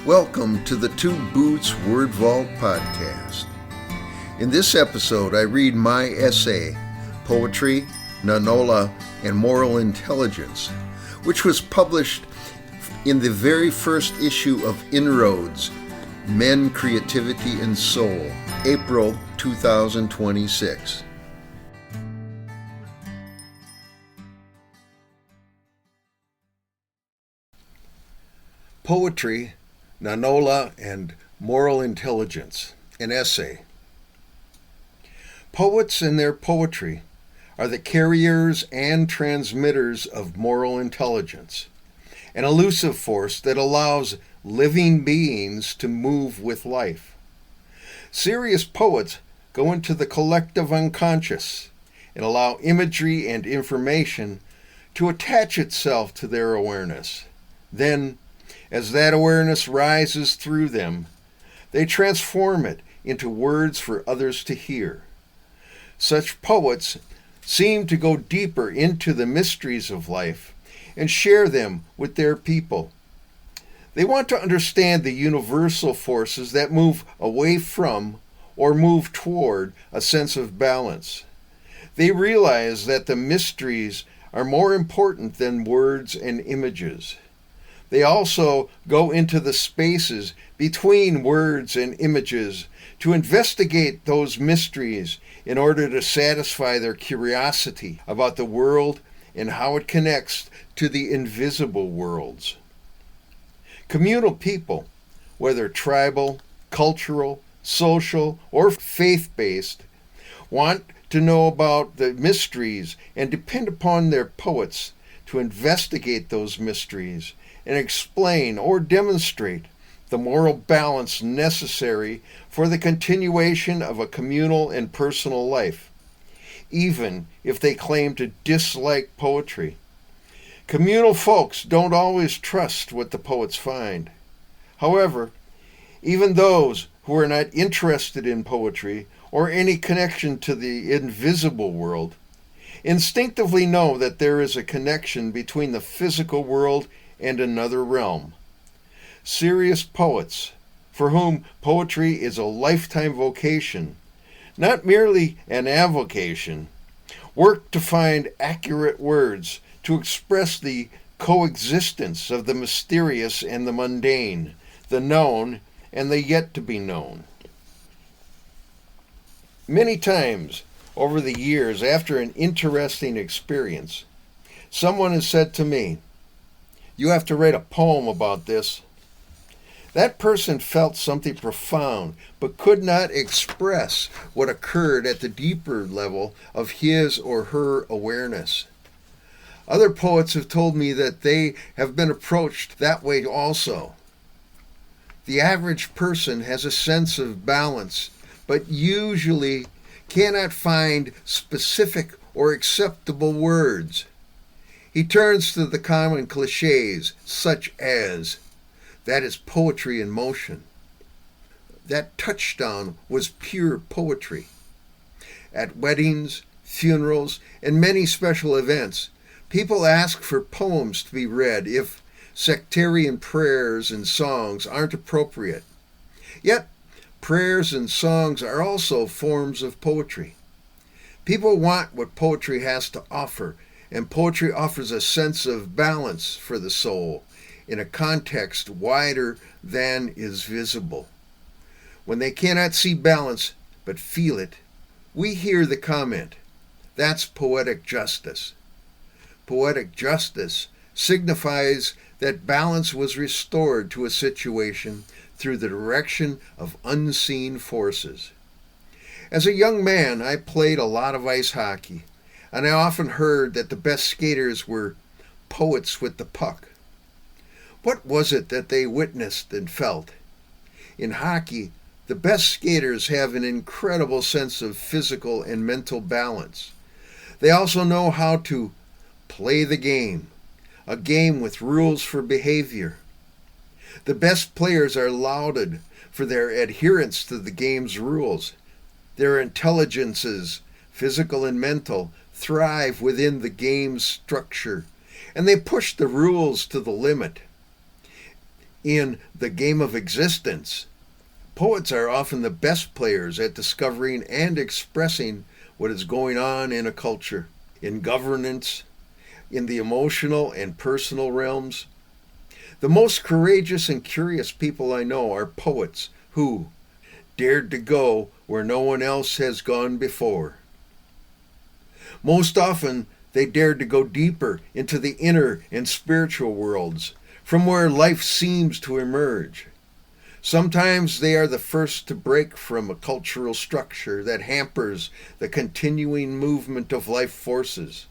Welcome to the Two Boots Word Vault podcast. In this episode, I read my essay, Poetry, Nanola, and Moral Intelligence, which was published in the very first issue of Inroads, Men, Creativity, and Soul, April 2026. Poetry, Nanola, and Moral Intelligence, an essay. Poets and their poetry are the carriers and transmitters of moral intelligence, an elusive force that allows living beings to move with life. Serious poets go into the collective unconscious and allow imagery and information to attach itself to their awareness. Then, as that awareness rises through them, they transform it into words for others to hear. Such poets seem to go deeper into the mysteries of life and share them with their people. They want to understand the universal forces that move away from or move toward a sense of balance. They realize that the mysteries are more important than words and images. They also go into the spaces between words and images to investigate those mysteries in order to satisfy their curiosity about the world and how it connects to the invisible worlds. Communal people, whether tribal, cultural, social, or faith-based, want to know about the mysteries and depend upon their poets to investigate those mysteries and explain or demonstrate the moral balance necessary for the continuation of a communal and personal life, even if they claim to dislike poetry. Communal folks don't always trust what the poets find. However, even those who are not interested in poetry or any connection to the invisible world instinctively know that there is a connection between the physical world and another realm. Serious poets, for whom poetry is a lifetime vocation, not merely an avocation, work to find accurate words to express the coexistence of the mysterious and the mundane, the known and the yet to be known. Many times over the years, after an interesting experience, someone has said to me, "You have to write a poem about this." That person felt something profound, but could not express what occurred at the deeper level of his or her awareness. Other poets have told me that they have been approached that way also. The average person has a sense of balance, but usually cannot find specific or acceptable words. He turns to the common cliches, such as, "That is poetry in motion." "That touchdown was pure poetry." At weddings, funerals, and many special events, people ask for poems to be read if sectarian prayers and songs aren't appropriate. Yet, prayers and songs are also forms of poetry. People want what poetry has to offer, and poetry offers a sense of balance for the soul in a context wider than is visible. When they cannot see balance but feel it, we hear the comment, "That's poetic justice." Poetic justice signifies that balance was restored to a situation through the direction of unseen forces. As a young man, I played a lot of ice hockey, and I often heard that the best skaters were poets with the puck. What was it that they witnessed and felt? In hockey, the best skaters have an incredible sense of physical and mental balance. They also know how to play the game, a game with rules for behavior. The best players are lauded for their adherence to the game's rules. Their intelligences, physical and mental, thrive within the game's structure, and they push the rules to the limit. in the game of existence. Poets are often the best players at discovering and expressing what is going on in a culture, in governance, in the emotional and personal realms. The most courageous and curious people I know are poets who dared to go where no one else has gone before. Most often, they dared to go deeper into the inner and spiritual worlds, from where life seems to emerge. Sometimes they are the first to break from a cultural structure that hampers the continuing movement of life forces.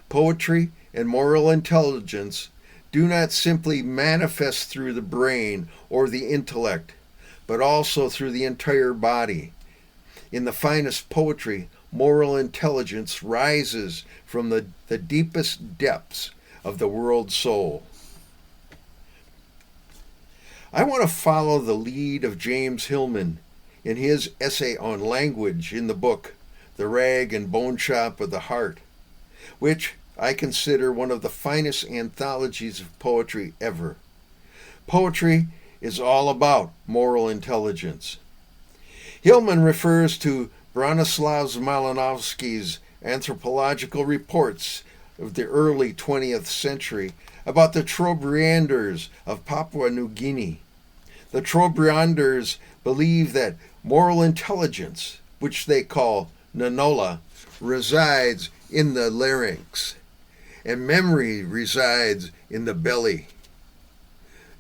Poetry and moral intelligence do not simply manifest through the brain or the intellect, but also through the entire body. In the finest poetry, moral intelligence rises from the deepest depths of the world soul. I want to follow the lead of James Hillman in his essay on language in the book, The Rag and Bone Shop of the Heart, which I consider one of the finest anthologies of poetry ever. Poetry is all about moral intelligence. Hillman refers to Bronislaw Malinowski's anthropological reports of the early 20th century about the Trobrianders of Papua New Guinea. The Trobrianders believe that moral intelligence, which they call Nanola, resides in the larynx, and memory resides in the belly.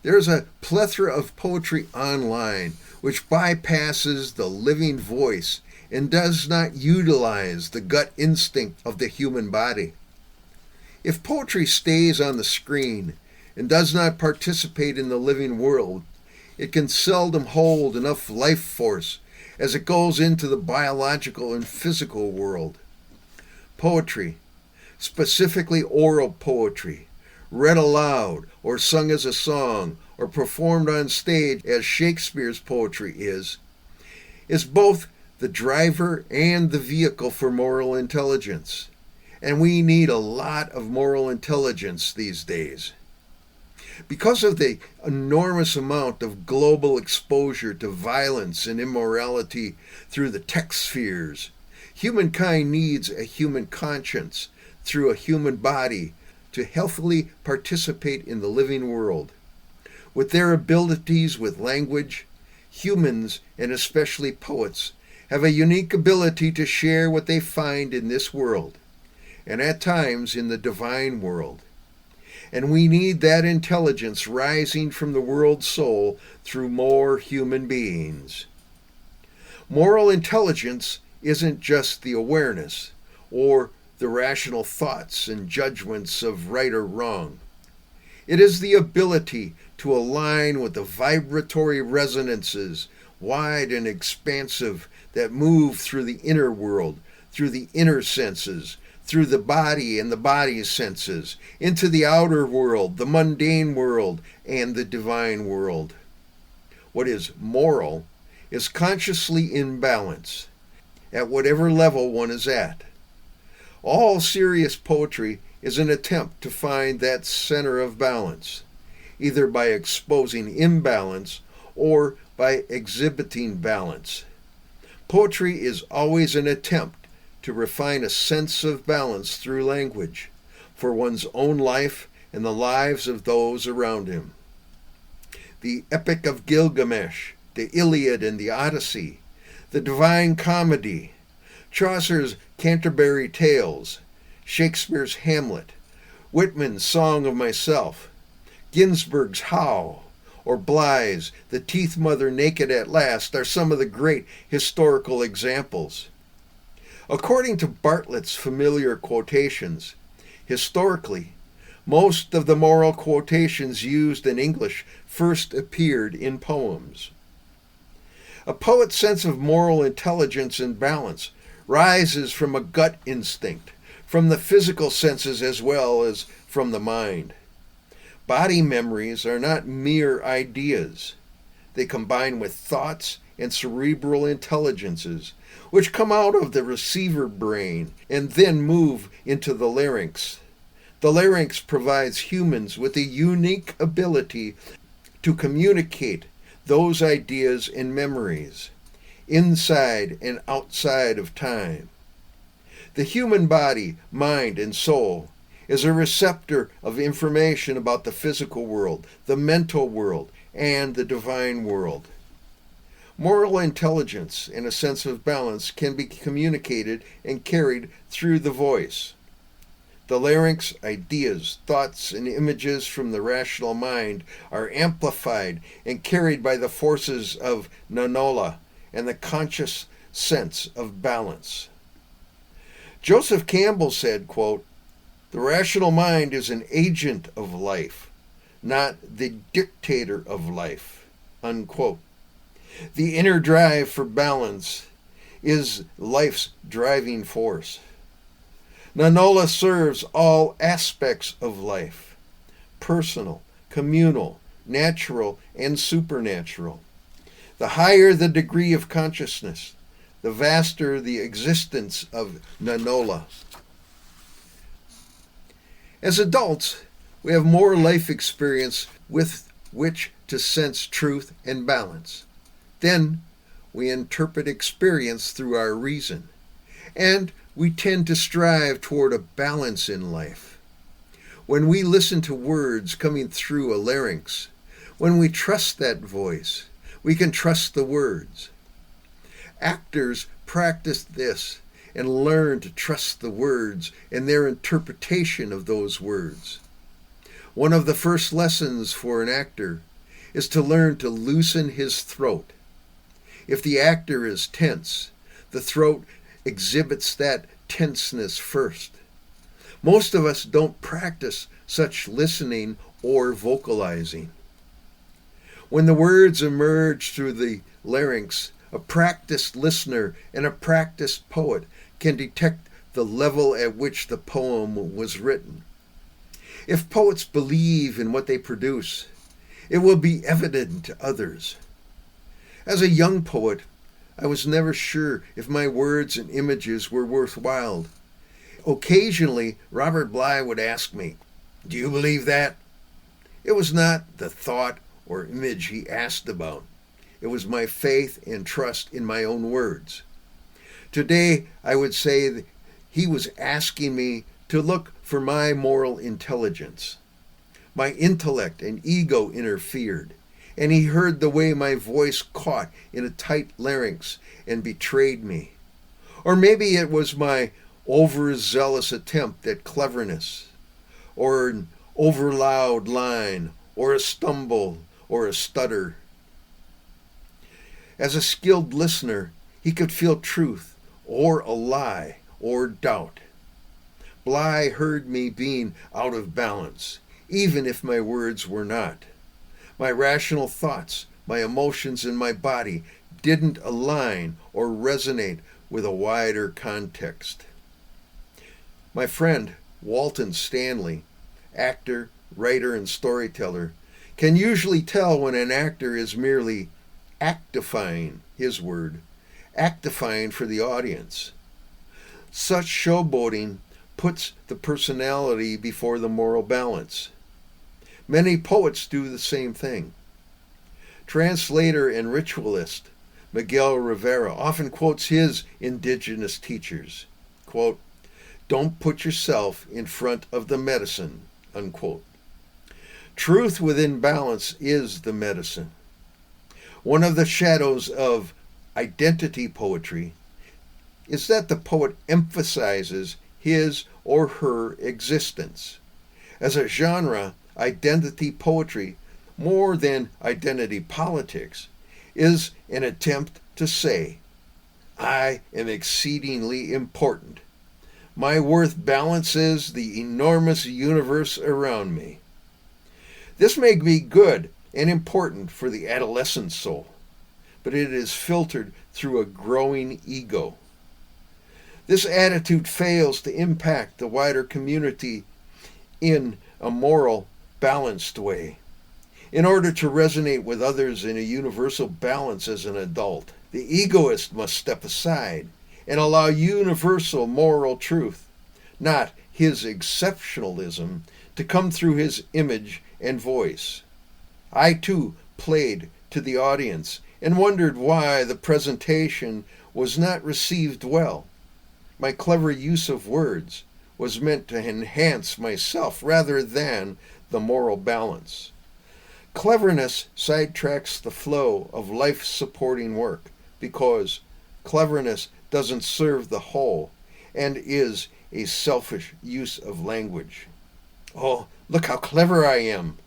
There's a plethora of poetry online which bypasses the living voice and does not utilize the gut instinct of the human body. If poetry stays on the screen and does not participate in the living world, it can seldom hold enough life force as it goes into the biological and physical world. Poetry, specifically oral poetry, read aloud or sung as a song or performed on stage as Shakespeare's poetry is both the driver and the vehicle for moral intelligence. And we need a lot of moral intelligence these days. Because of the enormous amount of global exposure to violence and immorality through the tech spheres, humankind needs a human conscience through a human body to healthily participate in the living world. With their abilities with language, humans, and especially poets, have a unique ability to share what they find in this world, and at times in the divine world. And we need that intelligence rising from the world soul through more human beings. Moral intelligence isn't just the awareness or the rational thoughts and judgments of right or wrong. It is the ability to align with the vibratory resonances, wide and expansive, that move through the inner world, through the inner senses, through the body and the body's senses, into the outer world, the mundane world, and the divine world. What is moral is consciously in balance, at whatever level one is at. All serious poetry is an attempt to find that center of balance, either by exposing imbalance or by exhibiting balance. Poetry is always an attempt to refine a sense of balance through language for one's own life and the lives of those around him. The Epic of Gilgamesh, the Iliad and the Odyssey, the Divine Comedy, Chaucer's Canterbury Tales, Shakespeare's Hamlet, Whitman's Song of Myself, Ginsberg's How, or Bly's The Teeth Mother Naked at Last are some of the great historical examples. According to Bartlett's familiar quotations, historically, most of the moral quotations used in English first appeared in poems. A poet's sense of moral intelligence and balance rises from a gut instinct, from the physical senses as well as from the mind. Body memories are not mere ideas. They combine with thoughts and cerebral intelligences, which come out of the receiver brain and then move into the larynx. The larynx provides humans with a unique ability to communicate those ideas and memories, inside and outside of time. The human body, mind, and soul is a receptor of information about the physical world, the mental world, and the divine world. Moral intelligence and a sense of balance can be communicated and carried through the voice. The larynx, ideas, thoughts, and images from the rational mind are amplified and carried by the forces of Nanola and the conscious sense of balance. Joseph Campbell said, quote, "The rational mind is an agent of life, not the dictator of life," unquote. The inner drive for balance is life's driving force. Nanola serves all aspects of life: personal, communal, natural, and supernatural. The higher the degree of consciousness, the vaster the existence of Nanola. As adults, we have more life experience with which to sense truth and balance. Then we interpret experience through our reason, and we tend to strive toward a balance in life. When we listen to words coming through a larynx, when we trust that voice, we can trust the words. Actors practice this and learn to trust the words and their interpretation of those words. One of the first lessons for an actor is to learn to loosen his throat. If the actor is tense, the throat exhibits that tenseness first. Most of us don't practice such listening or vocalizing. When the words emerge through the larynx, a practiced listener and a practiced poet can detect the level at which the poem was written. If poets believe in what they produce, it will be evident to others. As a young poet, I was never sure if my words and images were worthwhile. Occasionally, Robert Bly would ask me, "Do you believe that?" It was not the thought or image he asked about. It was my faith and trust in my own words. Today, I would say that he was asking me to look for my moral intelligence. My intellect and ego interfered, and he heard the way my voice caught in a tight larynx and betrayed me. Or maybe it was my overzealous attempt at cleverness, or an overloud line, or a stumble, or a stutter. As a skilled listener, he could feel truth, or a lie, or doubt. Bly heard me being out of balance, even if my words were not. My rational thoughts, my emotions, and my body didn't align or resonate with a wider context. My friend Walton Stanley, actor, writer, and storyteller, can usually tell when an actor is merely actifying, his word, actifying for the audience. Such showboating puts the personality before the moral balance. Many poets do the same thing. Translator and ritualist Miguel Rivera often quotes his indigenous teachers, quote, "Don't put yourself in front of the medicine," unquote. Truth within balance is the medicine. One of the shadows of identity poetry is that the poet emphasizes his or her existence. As a genre, identity poetry, more than identity politics, is an attempt to say, "I am exceedingly important. My worth balances the enormous universe around me." This may be good and important for the adolescent soul, but it is filtered through a growing ego. This attitude fails to impact the wider community in a moral, balanced way. In order to resonate with others in a universal balance as an adult, the egoist must step aside and allow universal moral truth, not his exceptionalism, to come through his image and voice. I too played to the audience and wondered why the presentation was not received well. My clever use of words was meant to enhance myself rather than the moral balance. Cleverness sidetracks the flow of life supporting work because cleverness doesn't serve the whole and is a selfish use of language. Oh, look how clever I am!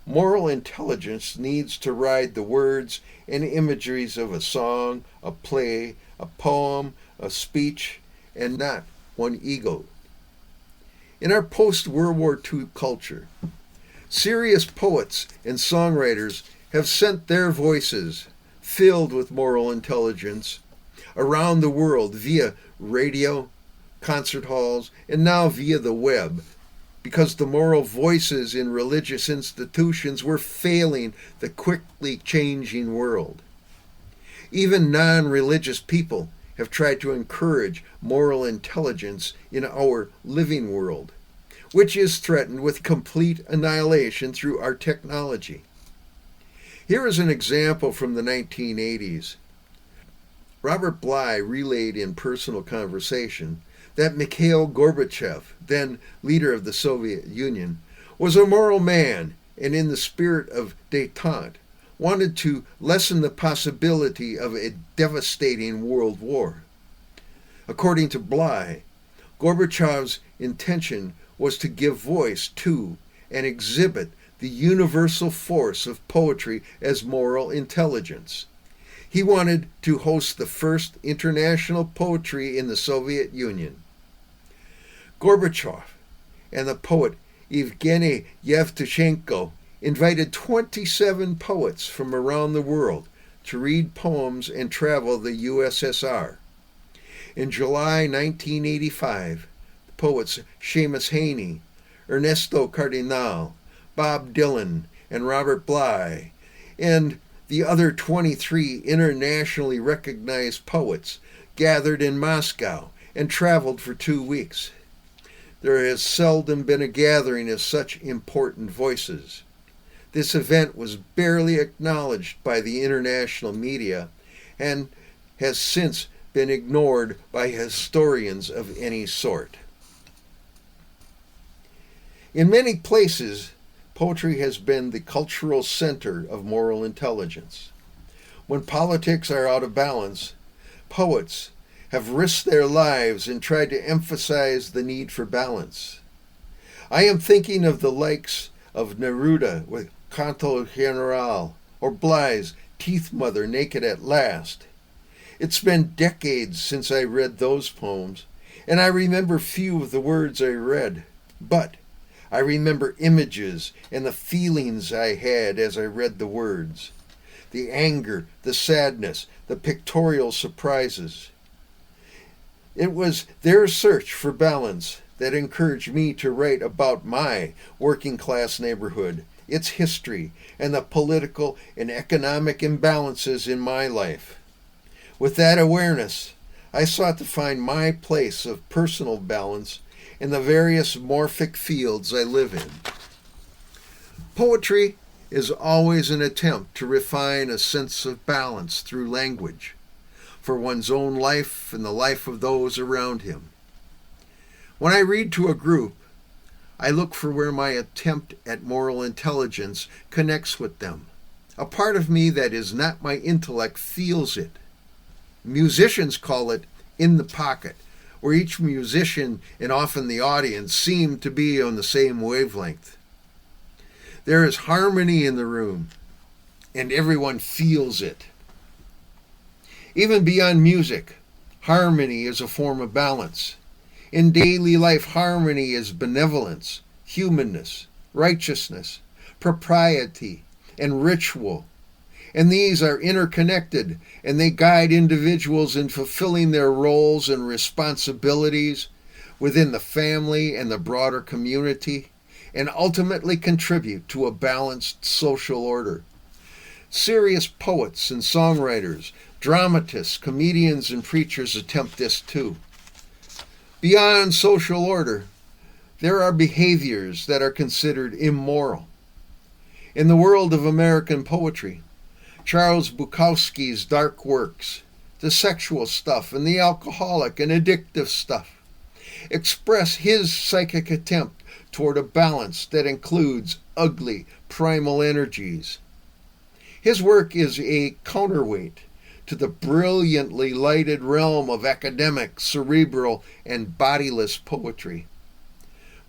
Moral intelligence needs to ride the words and imageries of a song, a play, a poem, a speech, and not one ego. In our post-World War II culture, serious poets and songwriters have sent their voices, filled with moral intelligence, around the world via radio, concert halls, and now via the web, because the moral voices in religious institutions were failing the quickly changing world. Even non-religious people have tried to encourage moral intelligence in our living world, which is threatened with complete annihilation through our technology. Here is an example from the 1980s. Robert Bly relayed in personal conversation that Mikhail Gorbachev, then leader of the Soviet Union, was a moral man and in the spirit of détente wanted to lessen the possibility of a devastating world war. According to Bly, Gorbachev's intention was to give voice to and exhibit the universal force of poetry as moral intelligence. He wanted to host the first international poetry in the Soviet Union. Gorbachev and the poet Evgeny Yevtushenko invited 27 poets from around the world to read poems and travel the USSR. In July 1985, poets Seamus Heaney, Ernesto Cardinal, Bob Dylan, and Robert Bly, and the other 23 internationally recognized poets gathered in Moscow and traveled for 2 weeks. There has seldom been a gathering of such important voices. This event was barely acknowledged by the international media and has since been ignored by historians of any sort. In many places, poetry has been the cultural center of moral intelligence. When politics are out of balance, poets have risked their lives and tried to emphasize the need for balance. I am thinking of the likes of Neruda with Canto General or Bly's Teeth Mother Naked at Last. It's been decades since I read those poems, and I remember few of the words I read, but I remember images and the feelings I had as I read the words. The anger, the sadness, the pictorial surprises. It was their search for balance that encouraged me to write about my working class neighborhood, its history, and the political and economic imbalances in my life. With that awareness, I sought to find my place of personal balance in the various morphic fields I live in. Poetry is always an attempt to refine a sense of balance through language, for one's own life and the life of those around him. When I read to a group, I look for where my attempt at moral intelligence connects with them. A part of me that is not my intellect feels it. Musicians call it in the pocket, where each musician and often the audience seem to be on the same wavelength. There is harmony in the room, and everyone feels it. Even beyond music, harmony is a form of balance. In daily life, harmony is benevolence, humanness, righteousness, propriety, and ritual. And these are interconnected, and they guide individuals in fulfilling their roles and responsibilities within the family and the broader community, and ultimately contribute to a balanced social order. Serious poets and songwriters, dramatists, comedians, and preachers attempt this too. Beyond social order, there are behaviors that are considered immoral. In the world of American poetry, Charles Bukowski's dark works, the sexual stuff and the alcoholic and addictive stuff, express his psychic attempt toward a balance that includes ugly, primal energies. His work is a counterweight to the brilliantly lighted realm of academic, cerebral, and bodiless poetry.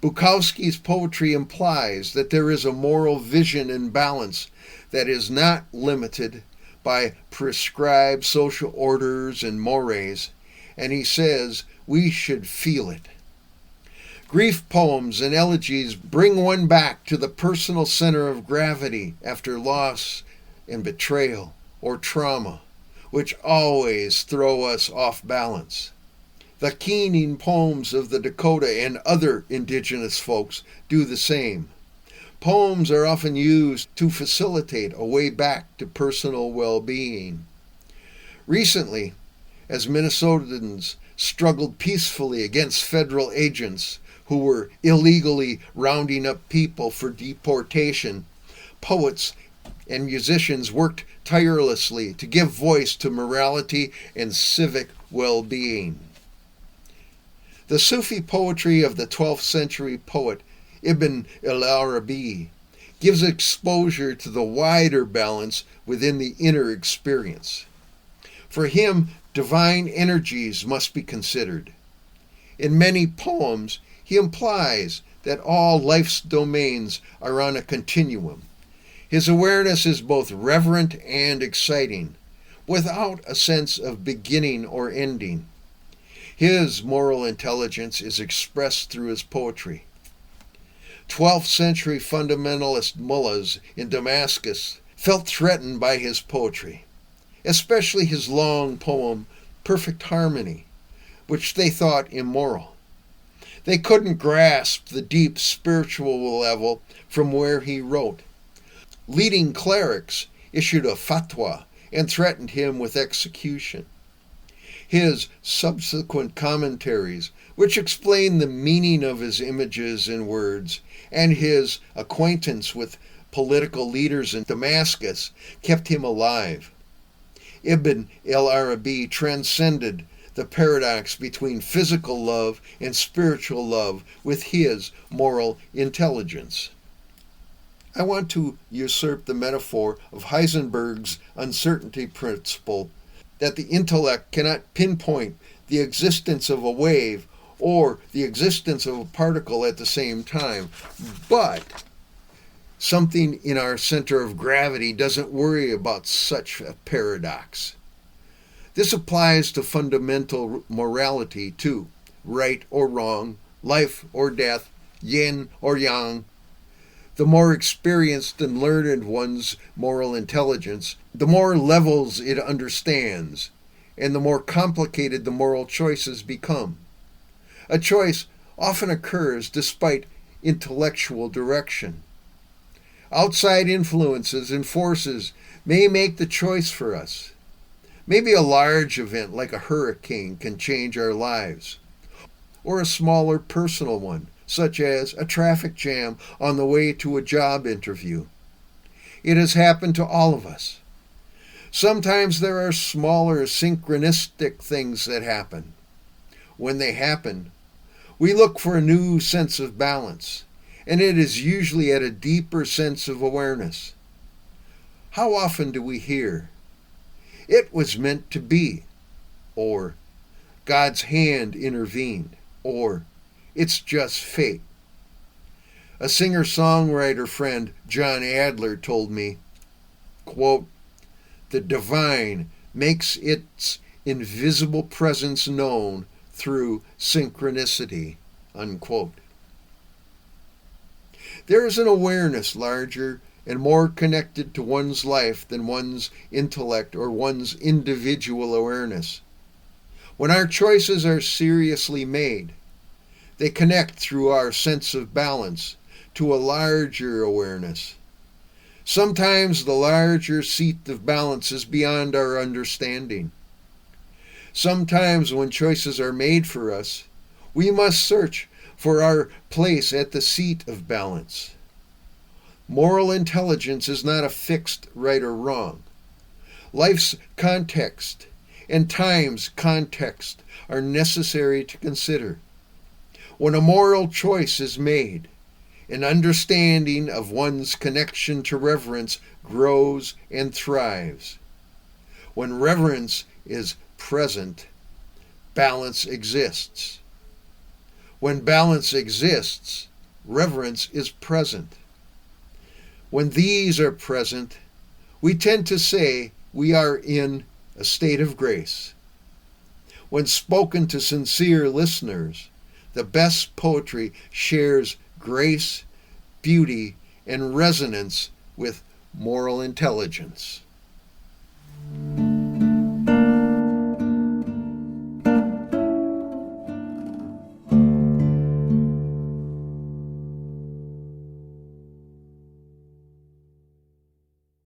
Bukowski's poetry implies that there is a moral vision and balance that is not limited by prescribed social orders and mores, and he says we should feel it. Grief poems and elegies bring one back to the personal center of gravity after loss and betrayal or trauma, which always throw us off balance. The keening poems of the Dakota and other indigenous folks do the same. Poems are often used to facilitate a way back to personal well-being. Recently, as Minnesotans struggled peacefully against federal agents who were illegally rounding up people for deportation, poets and musicians worked tirelessly to give voice to morality and civic well-being. The Sufi poetry of the 12th century poet Ibn al-Arabi gives exposure to the wider balance within the inner experience. For him, divine energies must be considered. In many poems, he implies that all life's domains are on a continuum. His awareness is both reverent and exciting, without a sense of beginning or ending. His moral intelligence is expressed through his poetry. 12th century fundamentalist mullahs in Damascus felt threatened by his poetry, especially his long poem, Perfect Harmony, which they thought immoral. They couldn't grasp the deep spiritual level from where he wrote. Leading clerics issued a fatwa and threatened him with execution. His subsequent commentaries, which explain the meaning of his images and words, and his acquaintance with political leaders in Damascus, kept him alive. Ibn al-Arabi transcended the paradox between physical love and spiritual love with his moral intelligence. I want to usurp the metaphor of Heisenberg's uncertainty principle that the intellect cannot pinpoint the existence of a wave or the existence of a particle at the same time, but something in our center of gravity doesn't worry about such a paradox. This applies to fundamental morality too, right or wrong, life or death, yin or yang. The more experienced and learned one's moral intelligence, the more levels it understands, and the more complicated the moral choices become. A choice often occurs despite intellectual direction. Outside influences and forces may make the choice for us. Maybe a large event like a hurricane can change our lives, or a smaller personal one, such as a traffic jam on the way to a job interview. It has happened to all of us. Sometimes there are smaller synchronistic things that happen. When they happen, we look for a new sense of balance, and it is usually at a deeper sense of awareness. How often do we hear, "It was meant to be," or "God's hand intervened," or "It's just fate"? A singer-songwriter friend, John Adler, told me, quote, "The divine makes its invisible presence known through synchronicity," unquote. There is an awareness larger and more connected to one's life than one's intellect or one's individual awareness. When our choices are seriously made, they connect through our sense of balance to a larger awareness. Sometimes the larger seat of balance is beyond our understanding. Sometimes when choices are made for us, we must search for our place at the seat of balance. Moral intelligence is not a fixed right or wrong. Life's context and time's context are necessary to consider. When a moral choice is made, an understanding of one's connection to reverence grows and thrives. When reverence is present, balance exists. When balance exists, reverence is present. When these are present, we tend to say we are in a state of grace. When spoken to sincere listeners, the best poetry shares grace, beauty, and resonance with moral intelligence.